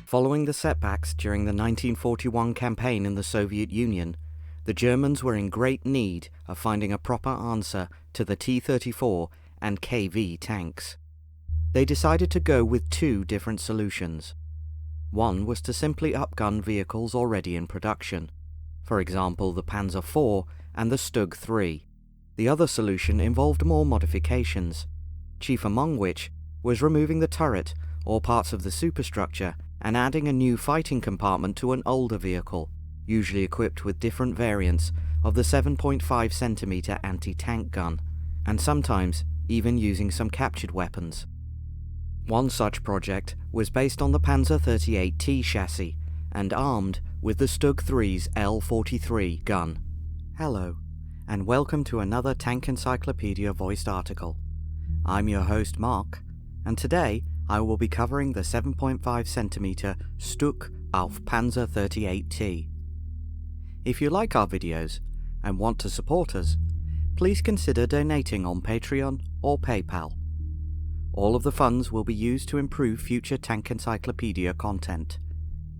Following the setbacks during the 1941 campaign in the Soviet Union, the Germans were in great need of finding a proper answer to the T-34 and KV tanks. They decided to go with two different solutions. One was to simply upgun vehicles already in production, for example the Panzer IV and the StuG III. The other solution involved more modifications, chief among which was removing the turret or parts of the superstructure and adding a new fighting compartment to an older vehicle, usually equipped with different variants of the 7.5cm anti-tank gun, and sometimes even using some captured weapons. One such project was based on the Panzer 38T chassis and armed with the StuG III's L43 gun. Hello, and welcome to another Tank Encyclopedia voiced article. I'm your host Mark, and today I will be covering the 7.5cm StuK auf Panzer 38T. If you like our videos and want to support us, please consider donating on Patreon or PayPal. All of the funds will be used to improve future Tank Encyclopedia content.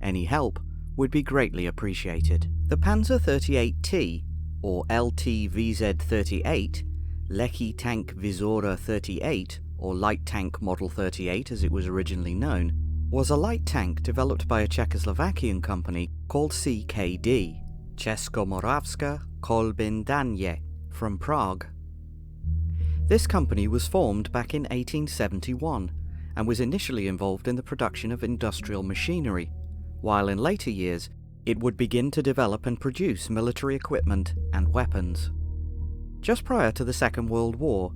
Any help would be greatly appreciated. The Panzer 38T, or LTVZ-38, Lehký tank Vyzora 38, or Light Tank Model 38 as it was originally known, was a light tank developed by a Czechoslovakian company called CKD, Českomoravská kolbin daně, from Prague. This company was formed back in 1871 and was initially involved in the production of industrial machinery, while in later years it would begin to develop and produce military equipment and weapons. Just prior to the Second World War,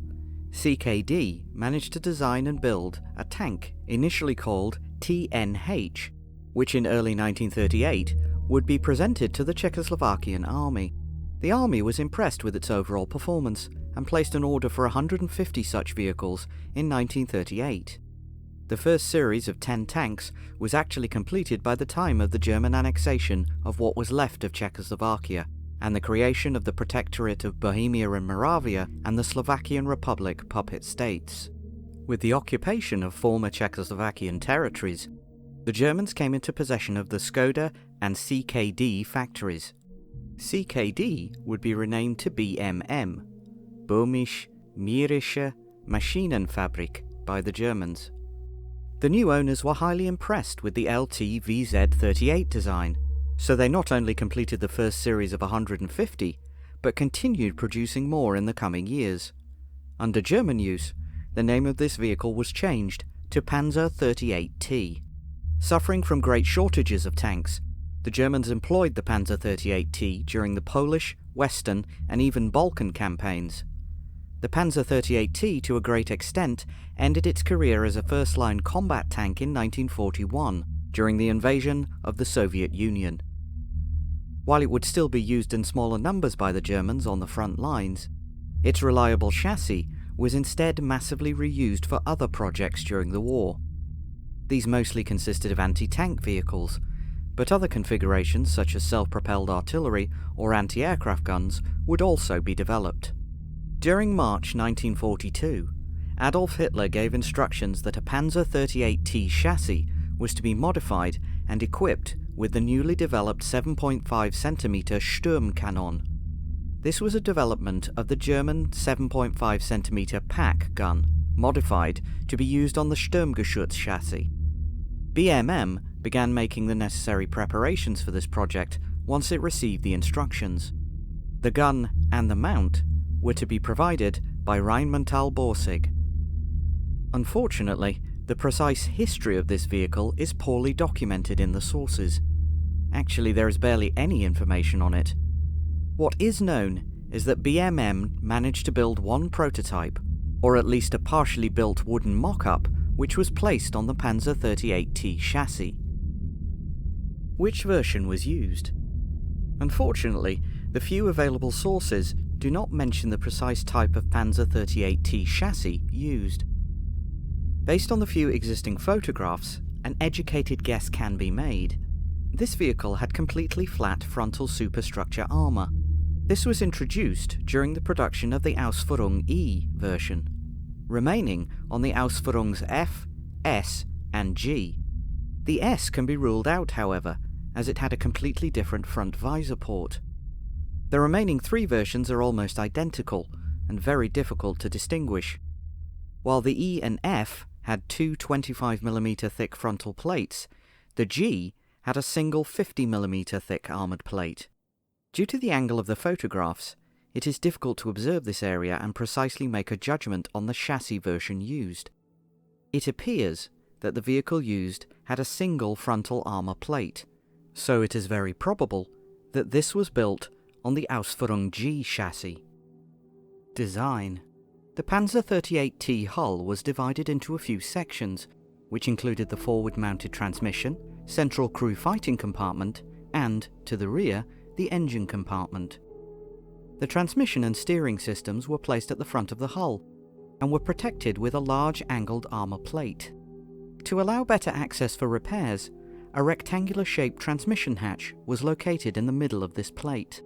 CKD managed to design and build a tank initially called TNH, which in early 1938 would be presented to the Czechoslovakian army. The army was impressed with its overall performance and placed an order for 150 such vehicles in 1938. The first series of 10 tanks was actually completed by the time of the German annexation of what was left of Czechoslovakia and the creation of the Protectorate of Bohemia and Moravia and the Slovakian Republic puppet states. With the occupation of former Czechoslovakian territories, the Germans came into possession of the Škoda and CKD factories. CKD would be renamed to BMM, Böhmische Mährische Maschinenfabrik, by the Germans. The new owners were highly impressed with the LTVZ-38 design, so they not only completed the first series of 150, but continued producing more in the coming years. Under German use, the name of this vehicle was changed to Panzer 38T. Suffering from great shortages of tanks, the Germans employed the Panzer 38T during the Polish, Western, and even Balkan campaigns. The Panzer 38T, to a great extent, ended its career as a first-line combat tank in 1941, during the invasion of the Soviet Union. While it would still be used in smaller numbers by the Germans on the front lines, its reliable chassis was instead massively reused for other projects during the war. These mostly consisted of anti-tank vehicles, but other configurations such as self-propelled artillery or anti-aircraft guns would also be developed. During March 1942, Adolf Hitler gave instructions that a Panzer 38T chassis was to be modified and equipped with the newly developed 7.5cm Sturmkanon. This was a development of the German 7.5cm Pack gun, modified to be used on the Sturmgeschütz chassis. BMM began making the necessary preparations for this project once it received the instructions. The gun and the mount were to be provided by Rheinmetall Borsig. Unfortunately, the precise history of this vehicle is poorly documented in the sources. Actually, there is barely any information on it. What is known is that BMM managed to build one prototype, or at least a partially built wooden mock-up, which was placed on the Panzer 38T chassis. Which version was used? Unfortunately, the few available sources do not mention the precise type of Panzer 38T chassis used. Based on the few existing photographs, an educated guess can be made. This vehicle had completely flat frontal superstructure armour. This was introduced during the production of the Ausf.A E version, remaining on the Ausf.As F, S, and G. The S can be ruled out, however, as it had a completely different front visor port. The remaining 3 versions are almost identical and very difficult to distinguish. While the E and F had 2 25mm thick frontal plates, the G had a single 50mm thick armoured plate. Due to the angle of the photographs, it is difficult to observe this area and precisely make a judgment on the chassis version used. It appears that the vehicle used had a single frontal armour plate, so it is very probable that this was built on the Ausf.A G chassis. Design. The Panzer 38T hull was divided into a few sections, which included the forward-mounted transmission, central crew fighting compartment, and, to the rear, the engine compartment. The transmission and steering systems were placed at the front of the hull, and were protected with a large angled armour plate. To allow better access for repairs, a rectangular-shaped transmission hatch was located in the middle of this plate.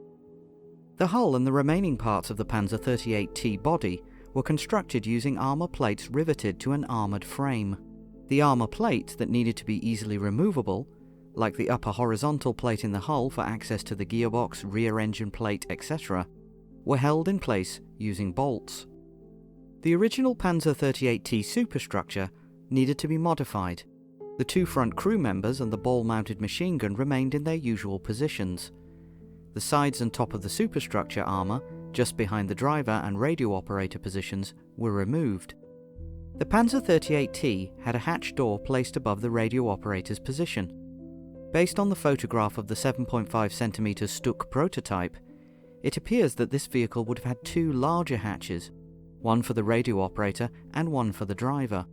The hull and the remaining parts of the Panzer 38T body were constructed using armour plates riveted to an armoured frame. The armour plate that needed to be easily removable, like the upper horizontal plate in the hull for access to the gearbox, rear engine plate, etc., were held in place using bolts. The original Panzer 38T superstructure needed to be modified. The 2 front crew members and the ball-mounted machine gun remained in their usual positions. The sides and top of the superstructure armour, just behind the driver and radio operator positions, were removed. The Panzer 38T had a hatch door placed above the radio operator's position. Based on the photograph of the 7.5cm StuK prototype, it appears that this vehicle would have had 2 larger hatches, one for the radio operator and one for the driver.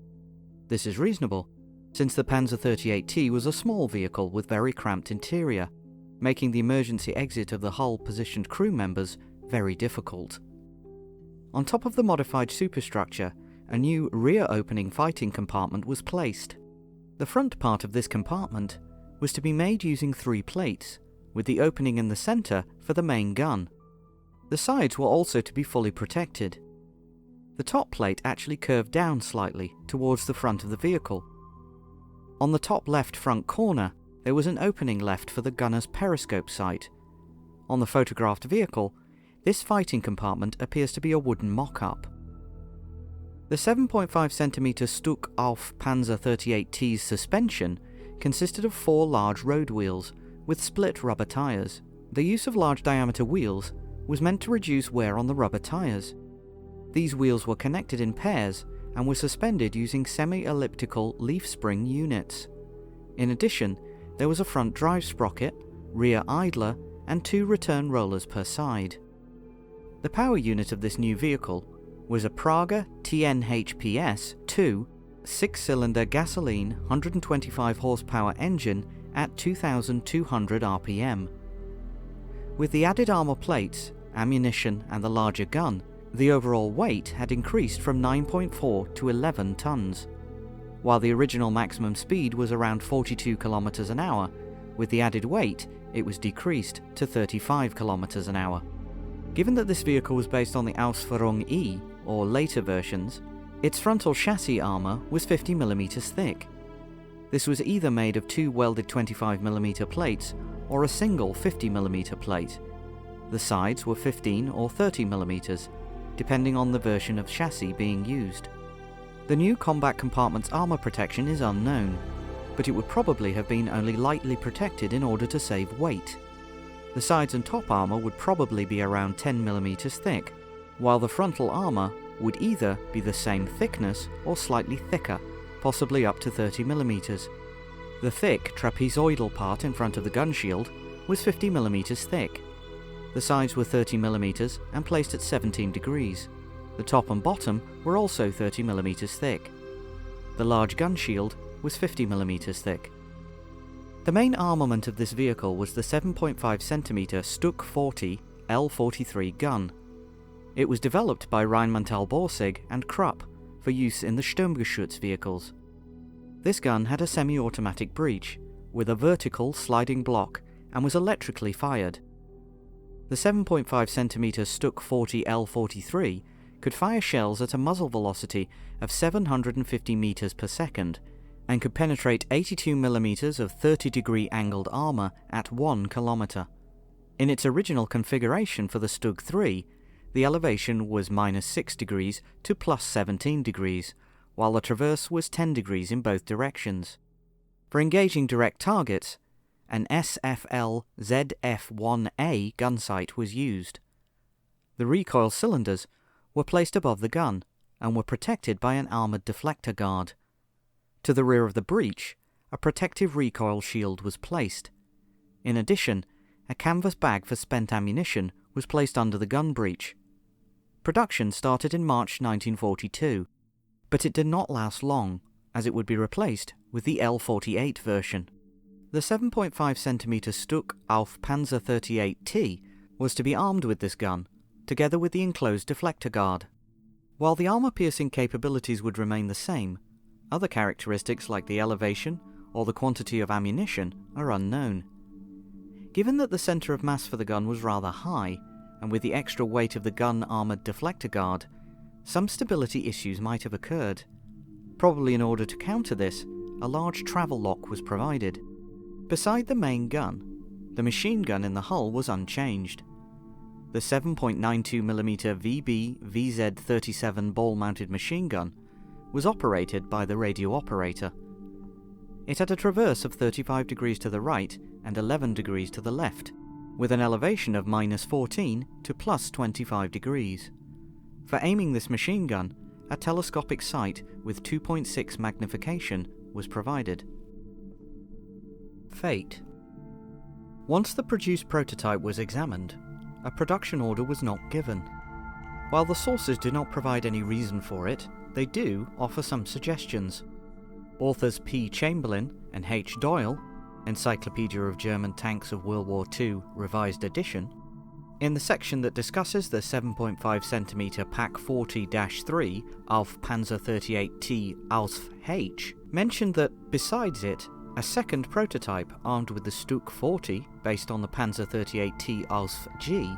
This is reasonable, since the Panzer 38T was a small vehicle with very cramped interior, making the emergency exit of the hull-positioned crew members very difficult. On top of the modified superstructure, a new rear-opening fighting compartment was placed. The front part of this compartment was to be made using 3 plates, with the opening in the centre for the main gun. The sides were also to be fully protected. The top plate actually curved down slightly towards the front of the vehicle. On the top left front corner, there was an opening left for the gunner's periscope sight. On the photographed vehicle, this fighting compartment appears to be a wooden mock-up. The 7.5cm StuK Ausf Panzer 38T's suspension consisted of 4 large road wheels with split rubber tyres. The use of large diameter wheels was meant to reduce wear on the rubber tyres. These wheels were connected in pairs and were suspended using semi-elliptical leaf spring units. In addition, there was a front drive sprocket, rear idler, and 2 return rollers per side. The power unit of this new vehicle was a Praga TNHPS-2 6-cylinder gasoline 125 horsepower engine at 2,200 RPM. With the added armour plates, ammunition, and the larger gun, the overall weight had increased from 9.4 to 11 tons. While the original maximum speed was around 42 km an hour, with the added weight, it was decreased to 35 km an hour. Given that this vehicle was based on the Ausf.A E, or later versions, its frontal chassis armour was 50mm thick. This was either made of 2 welded 25mm plates or a single 50mm plate. The sides were 15 or 30mm, depending on the version of chassis being used. The new combat compartment's armour protection is unknown, but it would probably have been only lightly protected in order to save weight. The sides and top armour would probably be around 10mm thick, while the frontal armour would either be the same thickness or slightly thicker, possibly up to 30mm. The thick trapezoidal part in front of the gun shield was 50mm thick. The sides were 30mm and placed at 17 degrees. The top and bottom were also 30mm thick. The large gun shield was 50mm thick. The main armament of this vehicle was the 7.5cm StuK III L43 gun. It was developed by Rheinmetall Borsig and Krupp for use in the Sturmgeschütz vehicles. This gun had a semi-automatic breech, with a vertical sliding block, and was electrically fired. The 7.5cm StuK IV L43 could fire shells at a muzzle velocity of 750 meters per second, and could penetrate 82mm of 30-degree angled armour at 1 kilometre. In its original configuration for the StuG III, the elevation was -6 degrees to +17 degrees, while the traverse was 10 degrees in both directions. For engaging direct targets, an SFL ZF-1A gun sight was used. The recoil cylinders were placed above the gun and were protected by an armoured deflector guard. To the rear of the breech, a protective recoil shield was placed. In addition, a canvas bag for spent ammunition was placed under the gun breech. Production started in March 1942, but it did not last long, as it would be replaced with the L-48 version. The 7.5cm StuK Panzer XXXVIII was to be armed with this gun, together with the enclosed deflector guard. While the armour-piercing capabilities would remain the same, other characteristics like the elevation or the quantity of ammunition are unknown. Given that the centre of mass for the gun was rather high, and with the extra weight of the gun armoured deflector guard, some stability issues might have occurred. Probably in order to counter this, a large travel lock was provided. Beside the main gun, the machine gun in the hull was unchanged. The 7.92mm VB VZ-37 ball-mounted machine gun was operated by the radio operator. It had a traverse of 35 degrees to the right and 11 degrees to the left, with an elevation of -14 to +25 degrees. For aiming this machine gun, a telescopic sight with 2.6 magnification was provided. Fate. Once the produced prototype was examined, a production order was not given. While the sources do not provide any reason for it, they do offer some suggestions. Authors P. Chamberlain and H. Doyle, Encyclopedia of German Tanks of World War II, Revised Edition, in the section that discusses the 7.5cm Pak 40-3 Panzer XXXVIII Ausf.A, mentioned that, besides it, a second prototype armed with the StuK 40, based on the Panzer XXXVIII Ausf.G,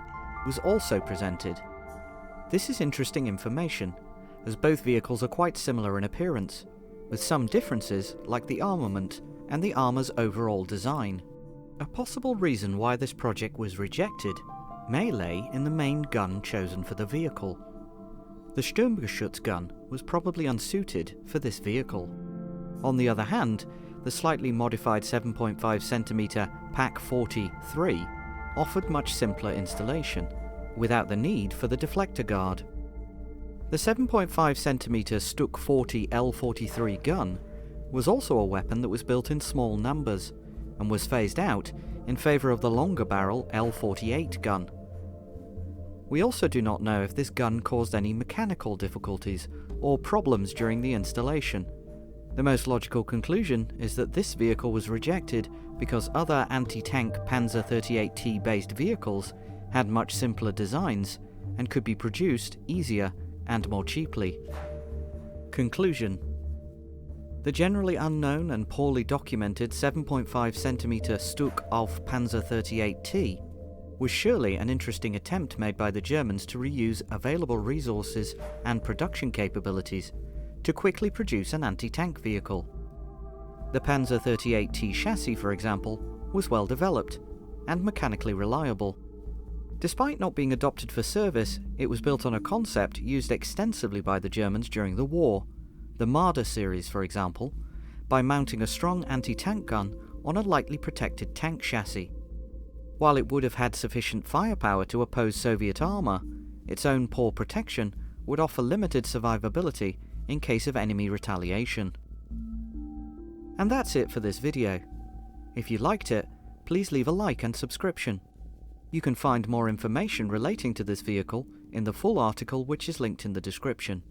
was also presented. This is interesting information, as both vehicles are quite similar in appearance, with some differences like the armament and the armour's overall design. A possible reason why this project was rejected may lay in the main gun chosen for the vehicle. The Sturmgeschütz gun was probably unsuited for this vehicle. On the other hand, the slightly modified 7.5cm Pak 40-3 offered much simpler installation, without the need for the deflector guard. The 7.5cm StuK 40 L43 gun was also a weapon that was built in small numbers, and was phased out in favour of the longer barrel L48 gun. We also do not know if this gun caused any mechanical difficulties or problems during the installation. The most logical conclusion is that this vehicle was rejected because other anti-tank Panzer XXXVIII based vehicles had much simpler designs and could be produced easier and more cheaply. Conclusion. The generally unknown and poorly documented 7.5cm StuK Panzer XXXVIII was surely an interesting attempt made by the Germans to reuse available resources and production capabilities to quickly produce an anti-tank vehicle. The Panzer XXXVIII chassis, for example, was well developed and mechanically reliable. Despite not being adopted for service, it was built on a concept used extensively by the Germans during the war, the Marder series for example, by mounting a strong anti-tank gun on a lightly protected tank chassis. While it would have had sufficient firepower to oppose Soviet armour, its own poor protection would offer limited survivability in case of enemy retaliation. And that's it for this video. If you liked it, please leave a like and subscription. You can find more information relating to this vehicle in the full article, which is linked in the description.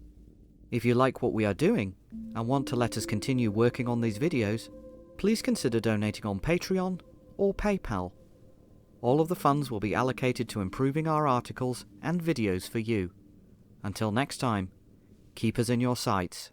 If you like what we are doing and want to let us continue working on these videos, please consider donating on Patreon or PayPal. All of the funds will be allocated to improving our articles and videos for you. Until next time, keep us in your sights.